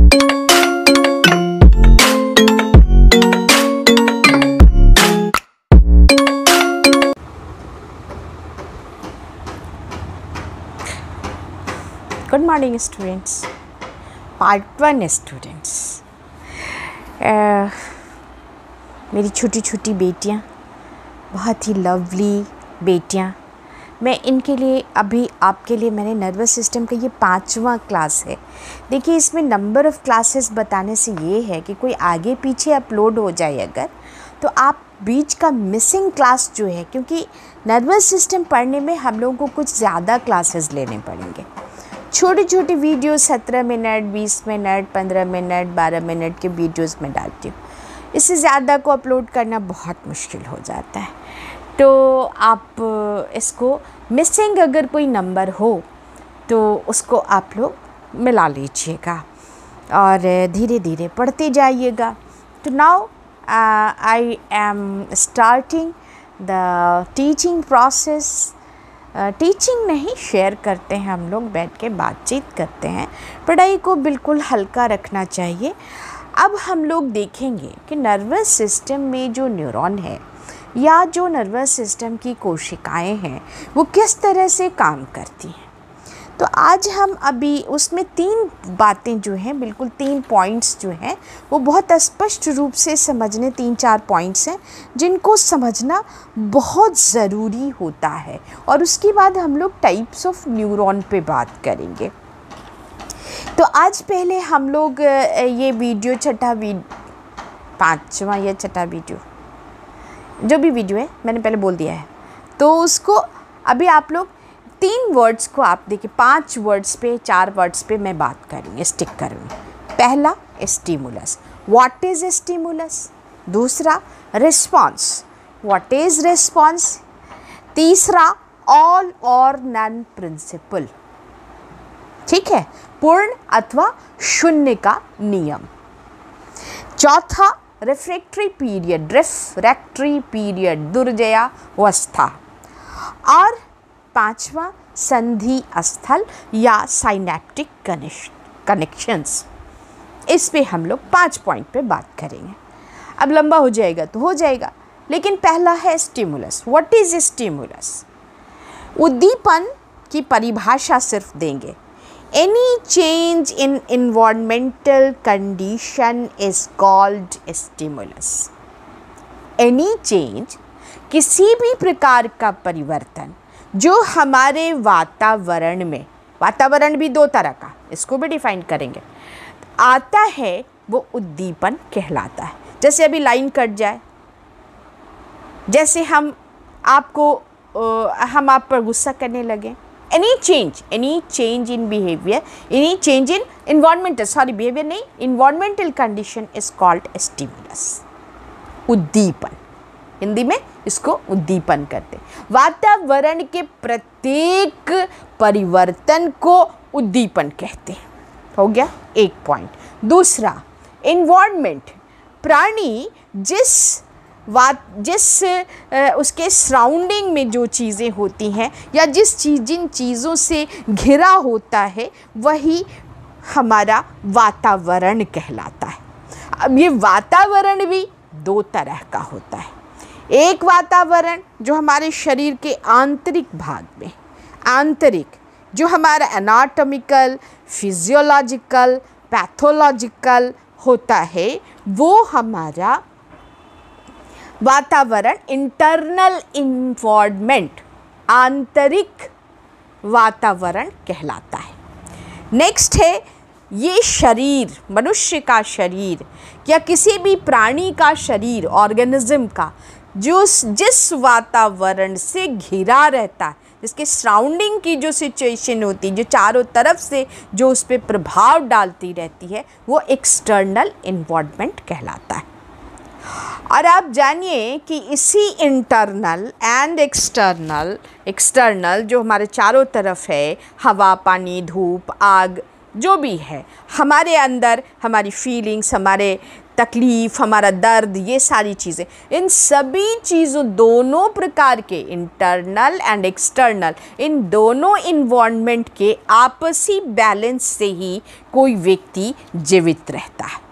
Good morning students, part 1 students. मेरी छोटी छोटी बेटियां, बहुत ही लवली बेटियां, मैं इनके लिए अभी आपके लिए मैंने नर्वस सिस्टम का ये 5वां क्लास है। देखिए, इसमें नंबर ऑफ़ क्लासेस बताने से ये है कि कोई आगे पीछे अपलोड हो जाए अगर, तो आप बीच का मिसिंग क्लास जो है, क्योंकि नर्वस सिस्टम पढ़ने में हम लोगों को कुछ ज़्यादा क्लासेस लेने पड़ेंगे। छोटी छोटी video 17 minute, 20 minute, 15 minute, 12 minute के वीडियोस में डालती हूँ। इससे ज़्यादा को अपलोड करना बहुत मुश्किल हो जाता है। तो आप इसको मिसिंग अगर कोई नंबर हो तो उसको आप लोग मिला लीजिएगा और धीरे धीरे पढ़ते जाइएगा। तो now I am starting the teaching process. Teaching नहीं, शेयर करते हैं, हम लोग बैठ के बातचीत करते हैं। पढ़ाई को बिल्कुल हल्का रखना चाहिए। अब हम लोग देखेंगे कि नर्वस सिस्टम में जो न्यूरॉन है या जो नर्वस सिस्टम की कोशिकाएं हैं वो किस तरह से काम करती हैं। तो आज हम अभी उसमें 3 बातें जो हैं, बिल्कुल 3 पॉइंट्स जो हैं वो बहुत स्पष्ट रूप से समझने, 3-4 पॉइंट्स हैं जिनको समझना बहुत ज़रूरी होता है। और उसके बाद हम लोग टाइप्स ऑफ न्यूरॉन पे बात करेंगे। तो आज पहले हम लोग ये वीडियो 5वां या 6वां वीडियो, जो भी वीडियो है मैंने पहले बोल दिया है, तो उसको अभी आप लोग 3 वर्ड्स को आप देखिए, 5 वर्ड्स पे, 4 वर्ड्स पे मैं बात करूँगी, स्टिक करूँगी। पहला स्टिमुलस, व्हाट इज़ स्टिमुलस। दूसरा रिस्पॉन्स, व्हाट इज़ रिस्पॉन्स। तीसरा ऑल और नन प्रिंसिपल, ठीक है, पूर्ण अथवा शून्य का नियम। चौथा रिफ्रैक्टरी पीरियड, दुर्जयावस्था। और 5वां संधि स्थल या साइनेप्टिक कनेक्शंस। इस पे हम लोग 5 पॉइंट पे बात करेंगे। अब लंबा हो जाएगा तो हो जाएगा, लेकिन पहला है स्टिमुलस। What is stimulus. उद्दीपन की परिभाषा सिर्फ देंगे। Any change in environmental condition is called stimulus. Any change, किसी भी प्रकार का परिवर्तन जो हमारे वातावरण में, वातावरण भी 2 तरह का, इसको भी डिफाइन करेंगे, आता है, वो उद्दीपन कहलाता है। जैसे अभी लाइन कट जाए, जैसे हम आप पर गुस्सा करने लगे, any change in behaviour, any change in environmental, behaviour नहीं, environmental condition is called stimulus, उद्दीपन। हिंदी में इसको उद्दीपन करते। वातावरण के प्रत्येक परिवर्तन को उद्दीपन कहते हैं। हो गया एक पॉइंट। दूसरा, एनवायरनमेंट, प्राणी जिस उसके सराउंडिंग में जो चीज़ें होती हैं या जिन चीज़ों से घिरा होता है, वही हमारा वातावरण कहलाता है। अब ये वातावरण भी 2 तरह का होता है। एक वातावरण जो हमारे शरीर के आंतरिक भाग में, आंतरिक, जो हमारा एनाटॉमिकल, फिजियोलॉजिकल, पैथोलॉजिकल होता है, वो हमारा वातावरण, इंटरनल इन्वायरमेंट, आंतरिक वातावरण कहलाता है। नेक्स्ट है ये शरीर, मनुष्य का शरीर या किसी भी प्राणी का शरीर, ऑर्गेनिज्म का, जो जिस वातावरण से घिरा रहता है, जिसके सराउंडिंग की जो सिचुएशन होती है, जो चारों तरफ से जो उस पर प्रभाव डालती रहती है, वो एक्सटर्नल इन्वायरमेंट कहलाता है। और आप जानिए कि इसी इंटरनल एंड एक्सटर्नल जो हमारे चारों तरफ है, हवा, पानी, धूप, आग, जो भी है हमारे अंदर, हमारी फीलिंग्स, हमारे तकलीफ़, हमारा दर्द, ये सारी चीज़ें, इन सभी चीज़ों, दोनों प्रकार के इंटरनल एंड एक्सटर्नल, इन दोनों इन्वायरमेंट के आपसी बैलेंस से ही कोई व्यक्ति जीवित रहता है।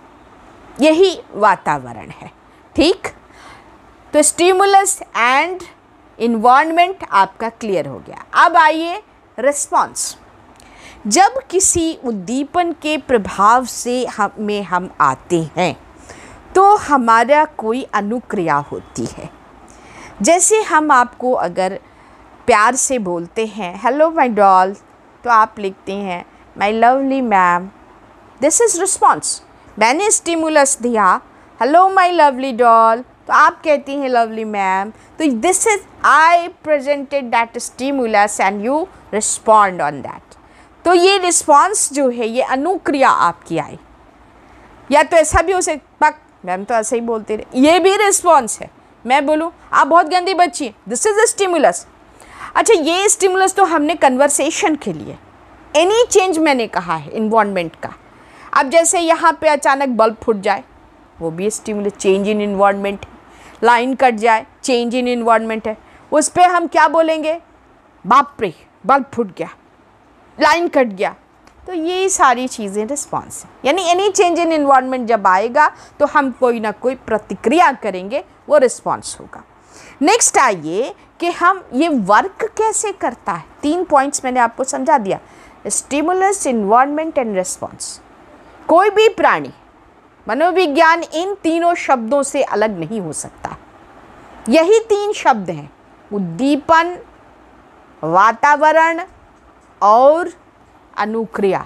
यही वातावरण है। ठीक, तो स्टिमुलस एंड इन्वायरमेंट आपका क्लियर हो गया। अब आइए रिस्पॉन्स। जब किसी उद्दीपन के प्रभाव से हम आते हैं तो हमारा कोई अनुक्रिया होती है। जैसे हम आपको अगर प्यार से बोलते हैं हेलो माय डॉल, तो आप लिखते हैं my lovely ma'am, this is response. मैंने स्टिमुलस दिया हेलो माय लवली डॉल, तो आप कहती हैं लवली मैम, तो this is I presented that stimulus and you respond on that. तो ये रिस्पॉन्स जो है, ये अनुक्रिया आपकी आई। या तो ऐसा भी हो सकता, पक मैम तो ऐसे ही बोलते रहे, ये भी रिस्पॉन्स है। मैं बोलूँ आप बहुत गंदी बच्ची हैं, दिस इज अ स्टिमुलस। अच्छा, ये स्टिमुलस तो हमने कन्वर्सेशन के लिए, एनी चेंज मैंने कहा है इन्वायरमेंट का। अब जैसे यहाँ पे अचानक बल्ब फूट जाए, वो भी स्टिमुलस, चेंज इन इन्वायरमेंट है। लाइन कट जाए, चेंज इन इन्वायरमेंट है। उस पर हम क्या बोलेंगे, बाप रे बल्ब फूट गया, लाइन कट गया। तो ये सारी चीज़ें रिस्पॉन्स हैं। यानी एनी चेंज इन इन्वायरमेंट जब आएगा तो हम कोई ना कोई प्रतिक्रिया करेंगे, वो रिस्पॉन्स होगा। नेक्स्ट आइए कि हम ये वर्क कैसे करता है। 3 पॉइंट्स मैंने आपको समझा दिया, स्टिमुलस, इन्वायरमेंट एंड रिस्पॉन्स। कोई भी प्राणी, मनोविज्ञान इन तीनों शब्दों से अलग नहीं हो सकता। यही 3 शब्द हैं, उद्दीपन, वातावरण और अनुक्रिया।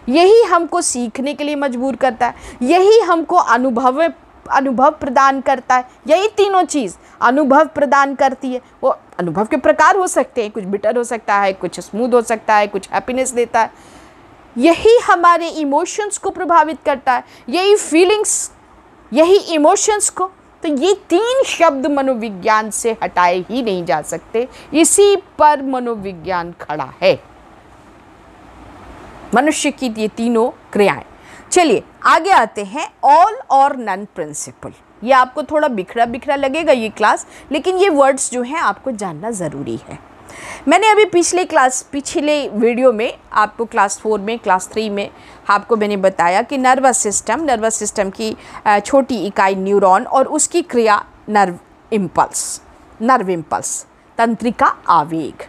यही हमको सीखने के लिए मजबूर करता है, यही हमको अनुभव प्रदान करता है। यही तीनों चीज़ अनुभव प्रदान करती है। वो अनुभव के प्रकार हो सकते हैं, कुछ बिटर हो सकता है, कुछ स्मूथ हो सकता है, कुछ हैप्पीनेस देता है। यही हमारे इमोशंस को प्रभावित करता है, यही फीलिंग्स, यही इमोशंस को। तो ये 3 शब्द मनोविज्ञान से हटाए ही नहीं जा सकते, इसी पर मनोविज्ञान खड़ा है, मनुष्य की ये तीनों क्रियाएं। चलिए आगे आते हैं, ऑल और नन प्रिंसिपल। ये आपको थोड़ा बिखरा बिखरा लगेगा ये क्लास, लेकिन ये वर्ड्स जो हैं आपको जानना ज़रूरी है। मैंने अभी पिछले वीडियो में आपको क्लास 4 में, क्लास 3 में आपको मैंने बताया कि नर्वस सिस्टम की छोटी इकाई न्यूरॉन और उसकी क्रिया नर्व इम्पल्स, तंत्रिका आवेग।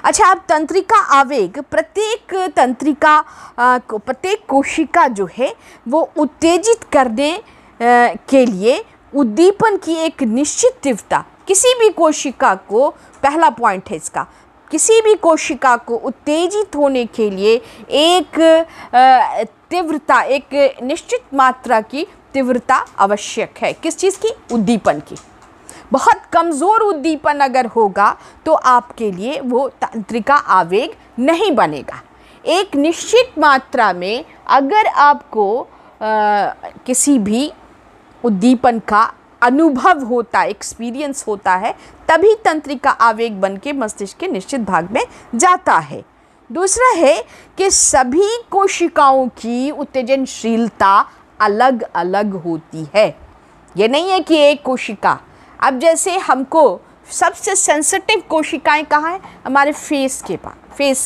अच्छा, अब तंत्रिका आवेग, प्रत्येक कोशिका जो है वो उत्तेजित करने के लिए उद्दीपन की एक निश्चित तीव्रता, किसी भी कोशिका को, पहला पॉइंट है इसका, किसी भी कोशिका को उत्तेजित होने के लिए एक तीव्रता, एक निश्चित मात्रा की तीव्रता आवश्यक है। किस चीज़ की? उद्दीपन की। बहुत कमज़ोर उद्दीपन अगर होगा तो आपके लिए वो तंत्रिका आवेग नहीं बनेगा। एक निश्चित मात्रा में अगर आपको किसी भी उद्दीपन का अनुभव होता, एक्सपीरियंस होता है, तभी तंत्रिका आवेग बन के मस्तिष्क के निश्चित भाग में जाता है। दूसरा है कि सभी कोशिकाओं की उत्तेजनशीलता अलग अलग होती है। ये नहीं है कि एक कोशिका, अब जैसे हमको सबसे सेंसिटिव कोशिकाएं कहाँ हैं? हमारे फेस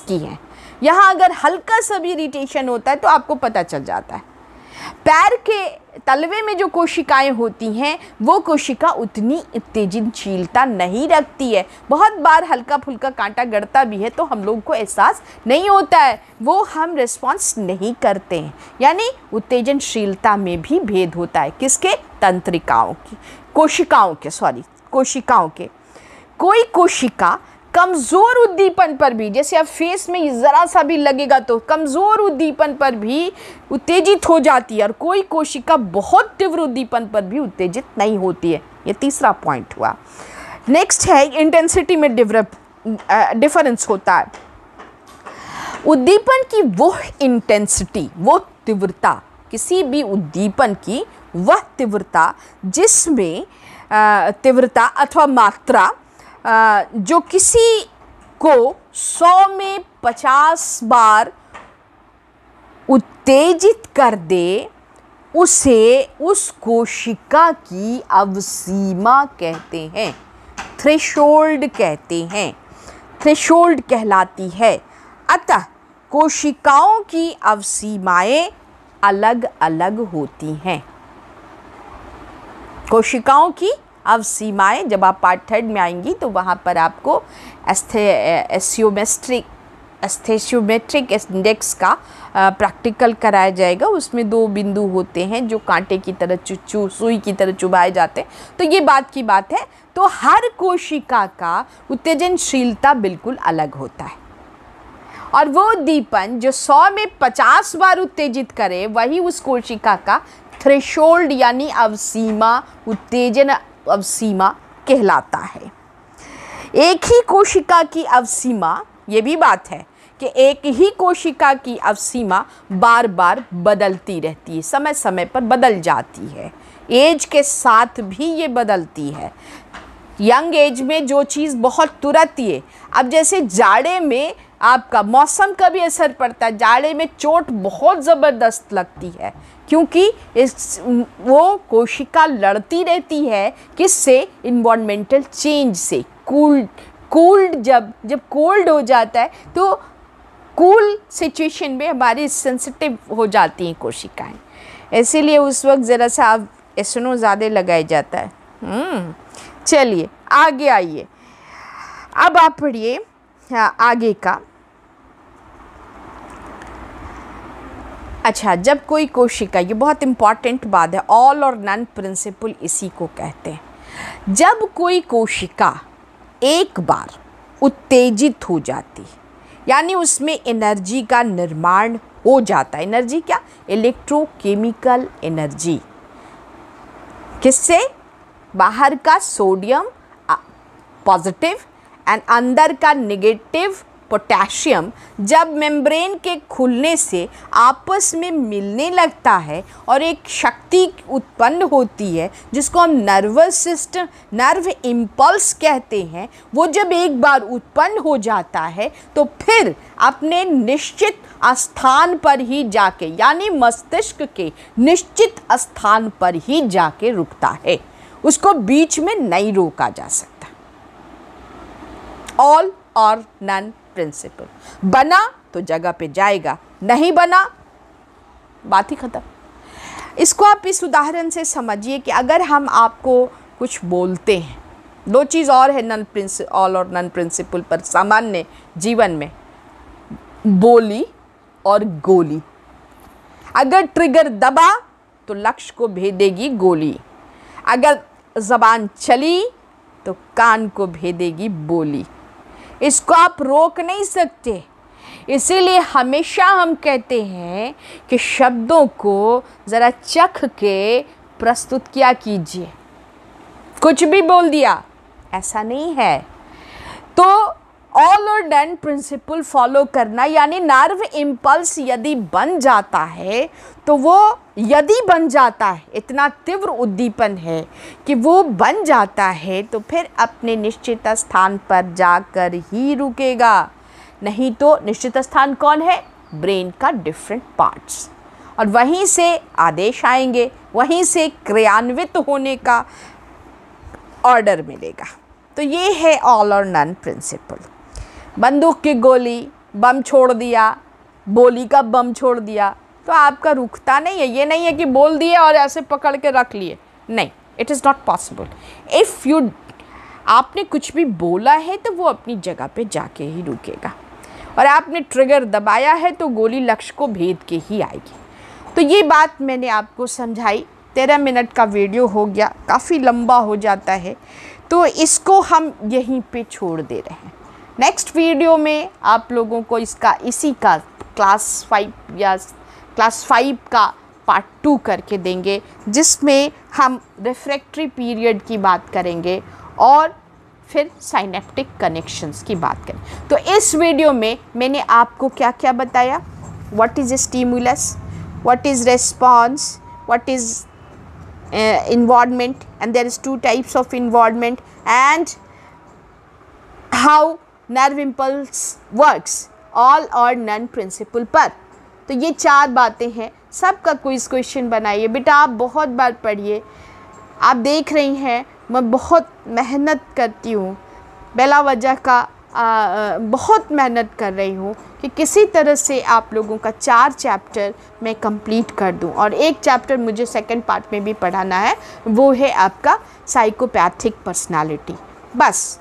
की हैं। यहाँ अगर हल्का सा भी इरिटेशन होता है तो आपको पता चल जाता है। पैर के तलवे में जो कोशिकाएं होती हैं वो कोशिका उतनी उत्तेजनशीलता नहीं रखती है। बहुत बार हल्का फुल्का कांटा गड़ता भी है तो हम लोगों को एहसास नहीं होता है, वो हम रिस्पॉन्स नहीं करते हैं। यानी उत्तेजनशीलता में भी भेद होता है। किसके? तंत्रिकाओं की, कोशिकाओं के। कोई कोशिका कमज़ोर उद्दीपन पर भी, जैसे अब फेस में ज़रा सा भी लगेगा तो कमज़ोर उद्दीपन पर भी उत्तेजित हो जाती है, और कोई कोशिका बहुत तीव्र उद्दीपन पर भी उत्तेजित नहीं होती है। ये तीसरा पॉइंट हुआ। नेक्स्ट है इंटेंसिटी में डिफरेंस होता है। उद्दीपन की वो इंटेंसिटी, वो तीव्रता, किसी भी उद्दीपन की वह तीव्रता जिसमें तीव्रता अथवा मात्रा जो किसी को 100 में 50 बार उत्तेजित कर दे उसे उस कोशिका की अवसीमा कहते हैं, थ्रेशोल्ड कहते हैं, थ्रेशोल्ड कहलाती है। अतः कोशिकाओं की अवसीमाएं अलग अलग होती हैं। कोशिकाओं की अवसीमाएं, जब आप पार्ट 3 में आएंगी तो वहाँ पर आपको एस्थेशियोमेट्रिक इंडेक्स का प्रैक्टिकल कराया जाएगा। उसमें 2 बिंदु होते हैं जो कांटे की तरह सुई की तरह चुभाए जाते हैं। तो ये बात की बात है। तो हर कोशिका का उत्तेजनशीलता बिल्कुल अलग होता है, और वो उद्दीपन जो 100 में 50 बार उत्तेजित करे वही उस कोशिका का थ्रेशोल्ड यानी अवसीमा, उत्तेजन अवसीमा कहलाता है। एक ही कोशिका की अवसीमा, ये भी बात है कि एक ही कोशिका की अवसीमा बार बार बदलती रहती है, समय समय पर बदल जाती है, एज के साथ भी ये बदलती है। यंग एज में जो चीज़ बहुत तुरंत ही है, अब जैसे जाड़े में आपका मौसम का भी असर पड़ता है। जाड़े में चोट बहुत ज़बरदस्त लगती है, क्योंकि वो कोशिका लड़ती रहती है किससे? इन्वायरमेंटल चेंज से। कूल्ड जब कोल्ड हो जाता है तो कूल सिचुएशन में हमारी सेंसिटिव हो जाती हैं कोशिकाएं, इसीलिए उस वक्त ज़रा सा एस्नो ज़्यादा लगाया जाता है। चलिए आगे आइए, अब आप पढ़िए आगे का। अच्छा, जब कोई कोशिका, ये बहुत इम्पॉर्टेंट बात है, ऑल और नन प्रिंसिपल इसी को कहते हैं। जब कोई कोशिका एक बार उत्तेजित हो जाती, यानी उसमें एनर्जी का निर्माण हो जाता है। एनर्जी क्या? Electrochemical energy. किससे? बाहर का सोडियम पॉजिटिव एंड अंदर का नेगेटिव पोटेशियम जब मेम्ब्रेन के खुलने से आपस में मिलने लगता है और एक शक्ति उत्पन्न होती है जिसको हम नर्वस सिस्टम, नर्व इम्पल्स कहते हैं, वो जब एक बार उत्पन्न हो जाता है तो फिर अपने निश्चित स्थान पर ही जाके, यानी मस्तिष्क के निश्चित स्थान पर ही जाके रुकता है, उसको बीच में नहीं रोका जा सकता। ऑल और नन प्रिंसिपल, बना तो जगह पे जाएगा, नहीं बना बात ही खत्म। इसको आप इस उदाहरण से समझिए कि अगर हम आपको कुछ बोलते हैं, 2 चीज़ और है ऑल और नन प्रिंसिपल पर सामान्य जीवन में, बोली और गोली। अगर ट्रिगर दबा तो लक्ष्य को भेदेगी गोली, अगर ज़बान चली तो कान को भेदेगी बोली। इसको आप रोक नहीं सकते, इसीलिए हमेशा हम कहते हैं कि शब्दों को ज़रा चख के प्रस्तुत किया कीजिए। कुछ भी बोल दिया ऐसा नहीं है। तो ऑल और नन प्रिंसिपल फॉलो करना, यानी नर्व इम्पल्स यदि बन जाता है तो वो, यदि बन जाता है, इतना तीव्र उद्दीपन है कि वो बन जाता है तो फिर अपने निश्चित स्थान पर जाकर ही रुकेगा। नहीं तो निश्चित स्थान कौन है? ब्रेन का डिफरेंट पार्ट्स, और वहीं से आदेश आएंगे, वहीं से क्रियान्वित होने का ऑर्डर मिलेगा। तो ये है ऑल और नन प्रिंसिपल। बंदूक की गोली, बम छोड़ दिया, गोली का बम छोड़ दिया तो आपका रुकता नहीं है। ये नहीं है कि बोल दिए और ऐसे पकड़ के रख लिए, नहीं, it is not possible. If you, आपने कुछ भी बोला है तो वो अपनी जगह पे जाके ही रुकेगा, और आपने ट्रिगर दबाया है तो गोली लक्ष्य को भेद के ही आएगी। तो ये बात मैंने आपको समझाई। 13 मिनट का वीडियो हो गया, काफ़ी लंबा हो जाता है, तो इसको हम यहीं पे छोड़ दे रहे हैं। नेक्स्ट वीडियो में आप लोगों को इसी का क्लास 5 का पार्ट 2 करके देंगे, जिसमें हम रिफ्रैक्टरी पीरियड की बात करेंगे और फिर साइनेप्टिक कनेक्शंस की बात करें। तो इस वीडियो में मैंने आपको क्या क्या बताया? What is stimulus, what is response, what is involvement, and there is 2 types of involvement, and how nerve impulse works, all or none principle पर। तो ये 4 बातें हैं। सबका क्विज़ क्वेश्चन बनाइए बेटा, आप बहुत बार पढ़िए। आप देख रही हैं मैं बहुत मेहनत करती हूँ, बेला वजह का बहुत मेहनत कर रही हूँ कि किसी तरह से आप लोगों का 4 चैप्टर मैं कंप्लीट कर दूँ। और एक चैप्टर मुझे सेकंड पार्ट में भी पढ़ाना है, वो है आपका साइकोपैथिक पर्सनालिटी, बस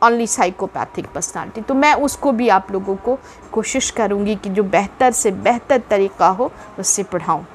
ओनली साइकोपैथिक पर्सनालिटी। तो मैं उसको भी आप लोगों को कोशिश करूँगी कि जो बेहतर से बेहतर तरीका हो उससे पढ़ाऊँ।